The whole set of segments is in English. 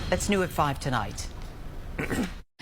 That's new at 5 tonight.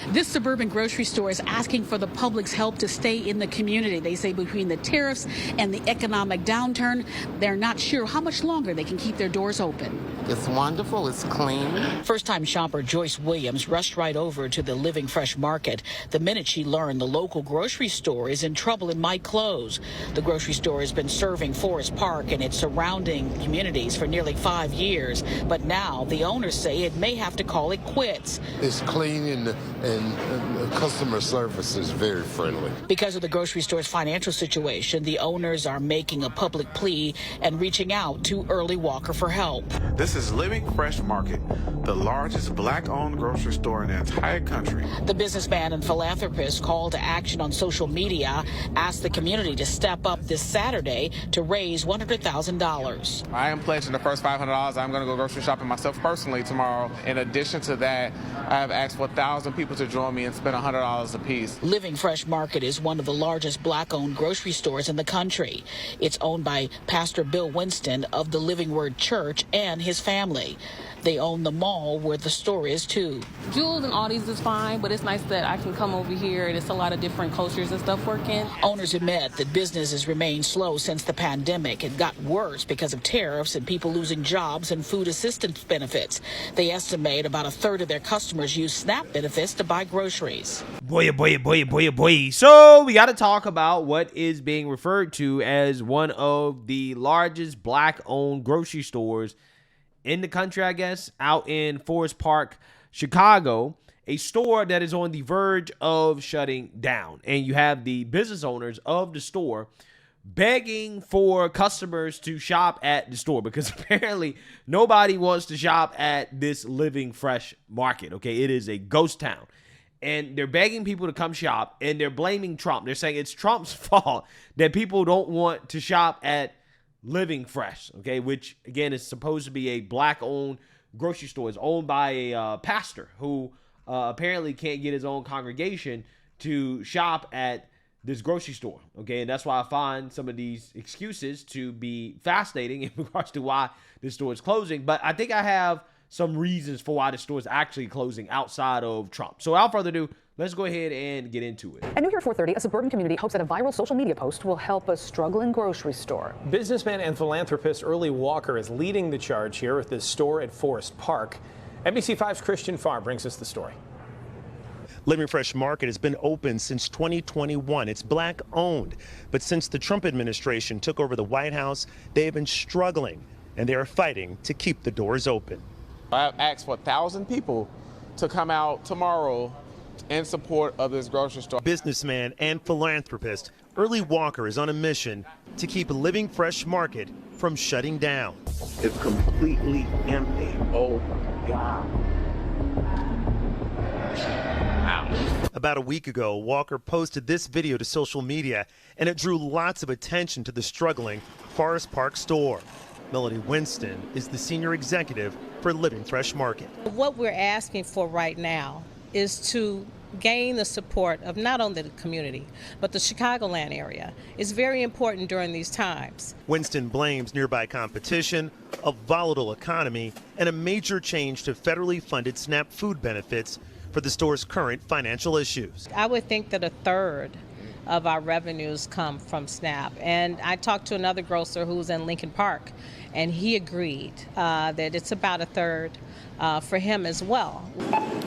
This suburban grocery store is asking for the public's help to stay in the community. They say between the tariffs and the economic downturn, they're not sure how much longer they can keep their doors open. It's wonderful. It's clean. First-time shopper Joyce Williams rushed right over to the Living Fresh market the minute she learned the local grocery store is in trouble and might close. The grocery store has been serving Forest Park and its surrounding communities for nearly 5 years, but now the owners say it may have to call it quits. It's clean and customer service is very friendly. Because of the grocery store's financial situation, the owners are making a public plea and reaching out to Early Walker for help. This is Living Fresh Market, the largest black-owned grocery store in the entire country. The businessman and philanthropist called to action on social media, asked the community to step up this Saturday to raise $100,000. I am pledging the first $500. I'm going to go grocery shopping myself personally tomorrow. In addition to that, I have asked for 1,000 people to join me and spend $100 apiece. Living Fresh Market is one of the largest black-owned grocery stores in the country. It's owned by Pastor Bill Winston of the Living Word Church and his family. They own the mall where the store is too. Jewels and all these is fine, but it's nice that I can come over here and it's a lot of different cultures and stuff working. Owners admit that business has remained slow since the pandemic. It got worse because of tariffs and people losing jobs and food assistance benefits. They estimate about a third of their customers use SNAP benefits to buy groceries. Boy. So we got to talk about what is being referred to as one of the largest black-owned grocery stores in the country, I guess, out in Forest Park, Chicago, a store that is on the verge of shutting down. And you have the business owners of the store begging for customers to shop at the store because apparently nobody wants to shop at this Living Fresh market. Okay, it is a ghost town. And they're begging people to come shop, and they're blaming Trump. They're saying it's Trump's fault that people don't want to shop at Living Fresh, okay, which, again, is supposed to be a black-owned grocery store. It's owned by a pastor who apparently can't get his own congregation to shop at this grocery store, okay? And that's why I find some of these excuses to be fascinating in regards to why this store is closing. But I think I have some reasons for why the store is actually closing outside of Trump. So without further ado, let's go ahead and get into it. At New Here 430, a suburban community hopes that a viral social media post will help a struggling grocery store. Businessman and philanthropist Early Walker is leading the charge here at this store at Forest Park. NBC5's Christian Farr brings us the story. Living Fresh Market has been open since 2021. It's black owned, but since the Trump administration took over the White House, they have been struggling, and they are fighting to keep the doors open. I have asked for 1,000 people to come out tomorrow in support of this grocery store. Businessman and philanthropist Early Walker is on a mission to keep Living Fresh Market from shutting down. It's completely empty. Oh my God. Wow. About a week ago, Walker posted this video to social media, and it drew lots of attention to the struggling Forest Park store. Melody Winston is the senior executive for Living Fresh Market. What we're asking for right now is to gain the support of not only the community, but the Chicagoland area. It's very important during these times. Winston blames nearby competition, a volatile economy, and a major change to federally funded SNAP food benefits for the store's current financial issues. I would think that a third of our revenues come from SNAP. And I talked to another grocer who's in Lincoln Park, and he agreed that it's about a third for him as well.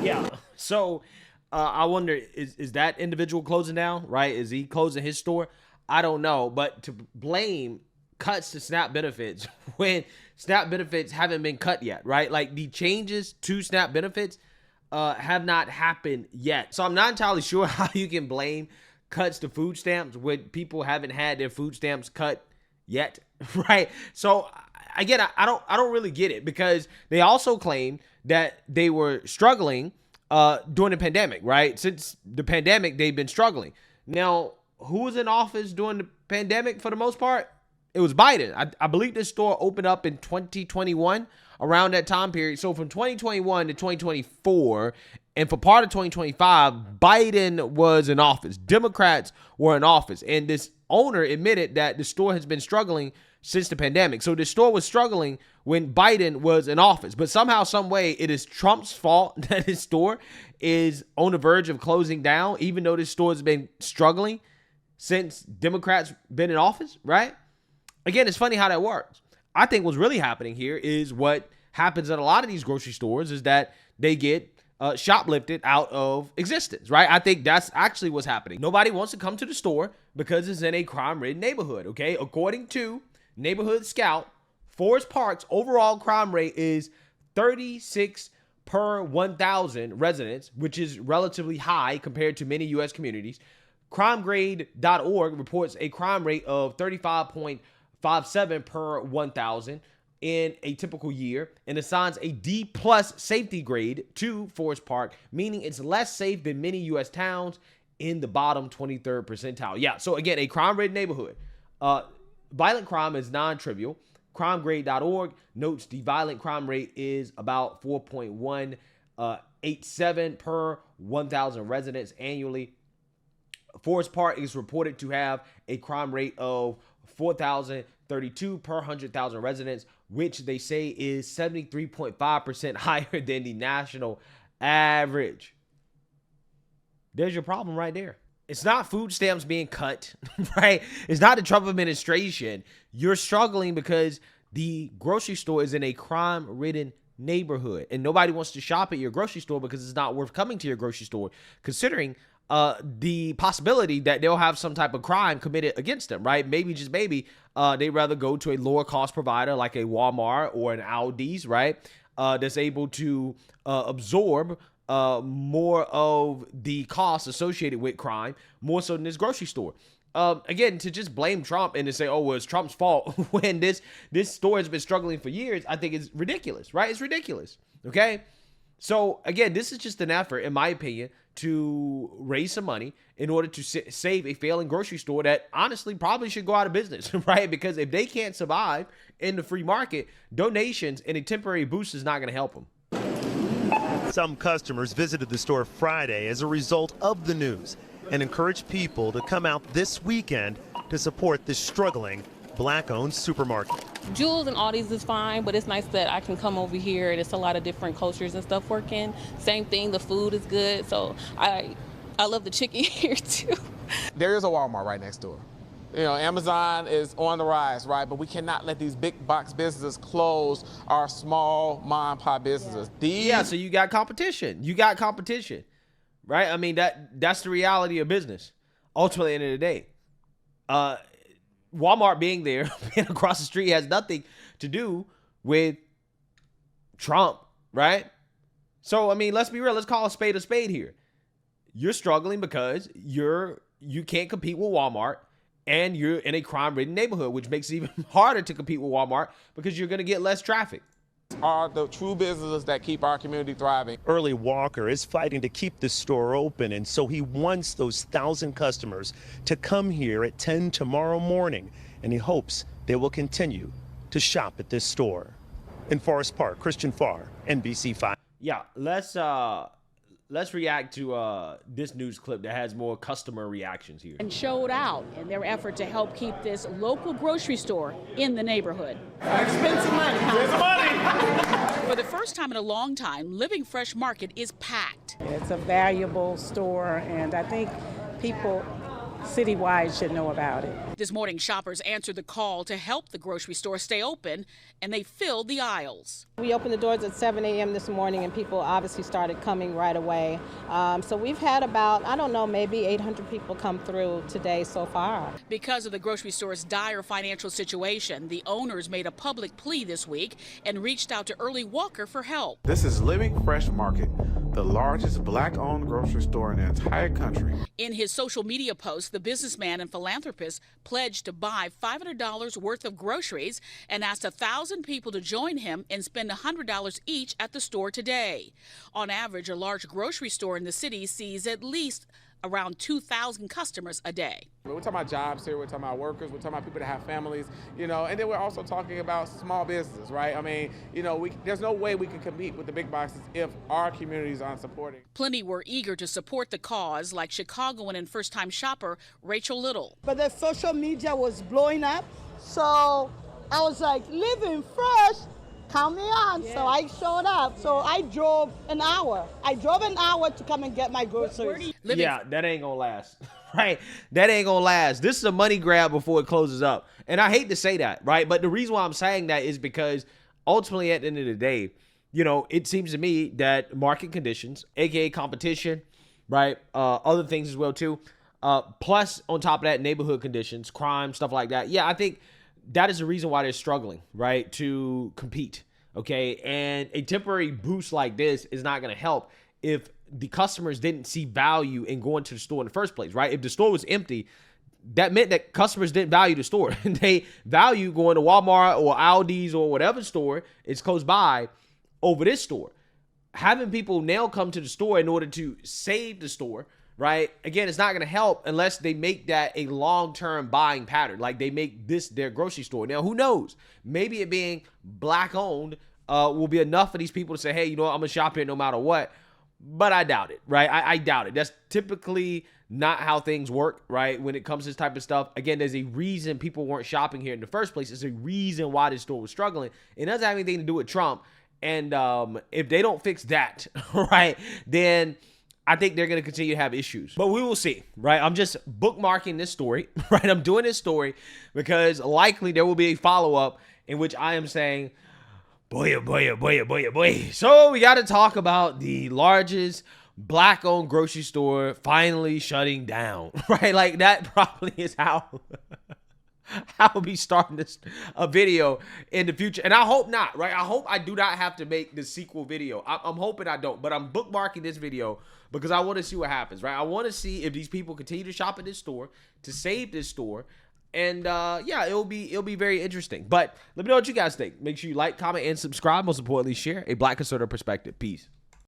Yeah. So I wonder, is that individual closing down, right? Is he closing his store? I don't know. But to blame cuts to SNAP benefits when SNAP benefits haven't been cut yet, right? Like the changes to SNAP benefits have not happened yet. So I'm not entirely sure how you can blame cuts to food stamps when people haven't had their food stamps cut yet, right? So again, I don't really get it, because they also claim that they were struggling during the pandemic, right? Since the pandemic, they've been struggling. Now, who was in office during the pandemic for the most part? It was Biden. I believe this store opened up in 2021, around that time period. So from 2021 to 2024, and for part of 2025, Biden was in office. Democrats were in office. And this owner admitted that the store has been struggling since the pandemic. So the store was struggling when Biden was in office, but somehow, some way, it is Trump's fault that his store is on the verge of closing down, even though this store has been struggling since Democrats been in office, right? Again, it's funny how that works. I think what's really happening here is what happens at a lot of these grocery stores is that they get shoplifted out of existence, right? I think that's actually what's happening. Nobody wants to come to the store because it's in a crime-ridden neighborhood, okay? According to Neighborhood Scout, Forest Park's overall crime rate is 36 per 1,000 residents, which is relatively high compared to many U.S. communities. CrimeGrade.org reports a crime rate of 35.57 per 1,000 in a typical year and assigns a D+ safety grade to Forest Park, meaning it's less safe than many U.S. towns in the bottom 23rd percentile. Yeah, so again, a crime-ridden neighborhood. Violent crime is non-trivial. CrimeGrade.org notes the violent crime rate is about 4.187 per 1,000 residents annually. Forest Park is reported to have a crime rate of 4,032 per 100,000 residents, which they say is 73.5% higher than the national average. There's your problem right there. It's not food stamps being cut, right? It's not the Trump administration. You're struggling because the grocery store is in a crime-ridden neighborhood, and nobody wants to shop at your grocery store because it's not worth coming to your grocery store, considering the possibility that they'll have some type of crime committed against them, right? Maybe, just maybe, they'd rather go to a lower cost provider like a Walmart or an Aldi's, right? That's able to absorb more of the costs associated with crime, more so than this grocery store. Again, to just blame Trump and to say, oh, well, it's Trump's fault when this store has been struggling for years, I think is ridiculous, right? It's ridiculous, okay? So, again, this is just an effort, in my opinion, to raise some money in order to save a failing grocery store that honestly probably should go out of business, right? Because if they can't survive in the free market, donations and a temporary boost is not going to help them. Some customers visited the store Friday as a result of the news and encouraged people to come out this weekend to support this struggling Black-owned supermarket. Jewels and Aldi's is fine, but it's nice that I can come over here and it's a lot of different cultures and stuff working. Same thing, the food is good, so I love the chicken here too. There is a Walmart right next door. You know, Amazon is on the rise, right? But we cannot let these big box businesses close our small mom and pop businesses. Yeah, so you got competition. You got competition, right? I mean, that's the reality of business. Ultimately, at the end of the day, Walmart being there, being across the street, has nothing to do with Trump, right? So, I mean, let's be real. Let's call a spade here. You're struggling because you can't compete with Walmart, and you're in a crime-ridden neighborhood, which makes it even harder to compete with Walmart because you're going to get less traffic. Are the true businesses that keep our community thriving. Early Walker is fighting to keep the store open, and so he wants those 1,000 customers to come here at 10 tomorrow morning, and he hopes they will continue to shop at this store. In Forest Park, Christian Farr, NBC5. Yeah, let's react to this news clip that has more customer reactions here. And showed out in their effort to help keep this local grocery store in the neighborhood. Expensive money. Expensive money. For the first time in a long time, Living Fresh Market is packed. It's a valuable store, and I think people citywide should know about it. This morning, shoppers answered the call to help the grocery store stay open, and they filled the aisles. We opened the doors at 7 a.m. this morning, and people obviously started coming right away. So we've had about, I don't know, maybe 800 people come through today so far. Because of the grocery store's dire financial situation, the owners made a public plea this week and reached out to Early Walker for help. This is Living Fresh Market, the largest Black-owned grocery store in the entire country. In his social media post, the businessman and philanthropist pledged to buy $500 worth of groceries and asked 1,000 people to join him and spend $100 each at the store today. On average, a large grocery store in the city sees at least around 2,000 customers a day. We're talking about jobs here, we're talking about workers, we're talking about people that have families, you know, and then we're also talking about small businesses, right? I mean, you know, there's no way we can compete with the big boxes if our communities aren't supporting. Plenty were eager to support the cause, like Chicagoan and first-time shopper Rachel Little. But the social media was blowing up, so I was like, living fresh, count me on. Yeah. So I showed up. So I drove an hour. I drove an hour to come and get my groceries. Yeah, that ain't gonna last, right? That ain't gonna last. This is a money grab before it closes up. And I hate to say that, right? But the reason why I'm saying that is because ultimately at the end of the day, you know, it seems to me that market conditions, aka competition, right? Other things as well too. Plus on top of that, neighborhood conditions, crime, stuff like that. Yeah, I think that is the reason why they're struggling, right? To compete. Okay. And a temporary boost like this is not going to help if the customers didn't see value in going to the store in the first place, right? If the store was empty, that meant that customers didn't value the store. They value going to Walmart or Aldi's or whatever store is close by over this store. Having people now come to the store in order to save the store, right? Again, it's not going to help unless they make that a long-term buying pattern. Like they make this their grocery store. Now, who knows? Maybe it being black-owned will be enough for these people to say, hey, you know what? I'm going to shop here no matter what. But I doubt it, right? I doubt it. That's typically not how things work, right? When it comes to this type of stuff. Again, there's a reason people weren't shopping here in the first place. There's a reason why this store was struggling. It doesn't have anything to do with Trump. And if they don't fix that, right, then I think they're going to continue to have issues. But we will see, right? I'm just bookmarking this story, right? I'm doing this story because likely there will be a follow-up in which I am saying, boy, oh boy, oh boy, oh boy, oh boy. So we got to talk about the largest black-owned grocery store finally shutting down, right? Like that probably is how I'll be starting this a video in the future. And I hope not, right? I hope I do not have to make the sequel video. I'm hoping I don't, but I'm bookmarking this video because I want to see what happens, right? I want to see if these people continue to shop at this store, to save this store. And yeah, it'll be very interesting. But let me know what you guys think. Make sure you like, comment, and subscribe. Most importantly, share a Black conservative perspective. Peace.